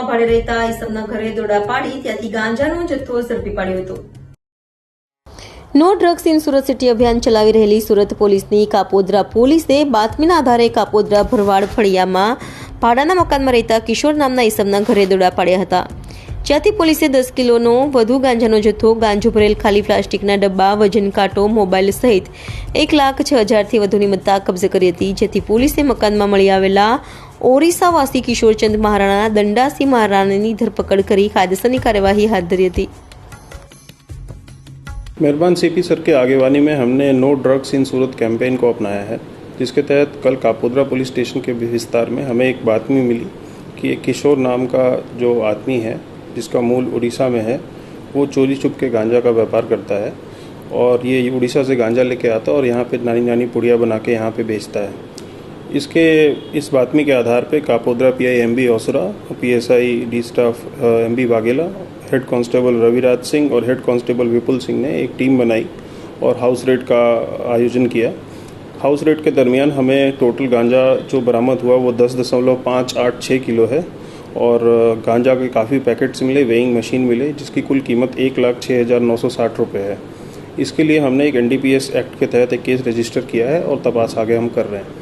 ભાડે રહેતા ઈસમના ઘરે દોડા પાડી ત્યાંથી ગાંજાનો જથ્થો ઝડપી પાડ્યો હતો। No drugs in Surat city અભિયાન ચલાવી રહેલી સુરત પોલીસની કાપોદ્રા પોલીસે બાતમીના આધારે કાપોદ્રા ભરવાડ ફળિયામાં ભાડાના મકાનમાં રહેતા કિશોર નામના ઈસમના ઘરે દોડા પાડ્યા હતા, જ્યાંથી પોલીસે 10 કિલોનો વધુ ગાંજાનો જથ્થો, ગાંજો ભરેલ ખાલી પ્લાસ્ટિકના ડબ્બા, વજન કાંટો, મોબાઈલ સહિત 1,06,000થી વધુની મત્તા કબજે કરી હતી। જેથી પોલીસે મકાનમાં મળી આવેલા ઓરિસ્સાવાસી કિશોરચંદ મહારાણા દંડાસી મહારાણાની ધરપકડ કરી કાયદેસરની कार्यवाही हाथ धरी थी। मेहरबान सीपी सर के आगेवानी में हमने no drugs in Surat campaign को अपनाया है, जिसके तहत कल कापोद्रा पुलिस स्टेशन के विस्तार में हमें एक बातमी मिली कि एक किशोर नाम का जो आदमी है, जिसका मूल उड़ीसा में है, वो चोरी छुप के गांजा का व्यापार करता है और ये उड़ीसा से गांजा लेके आता है और यहाँ पे नानी नानी पुड़िया बना के यहाँ पे बेचता है। इस बातमी के आधार पे Kapodra PI MB Osra, PSI D staff MB Vaghela, head constable Raviraj Singh और हेड कांस्टेबल विपुल सिंह ने एक टीम बनाई और हाउस रेड का आयोजन किया। हाउस रेड के दरमियान हमें टोटल गांजा जो बरामद हुआ वो 10.586 किलो है और गांजा के काफ़ी पैकेट्स मिले, वेइंग मशीन मिले, जिसकी कुल कीमत 1,06,960 रुपये है। इसके लिए हमने एक NDPS एक्ट के तहत एक केस रजिस्टर किया है और तपास आगे हम कर रहे हैं।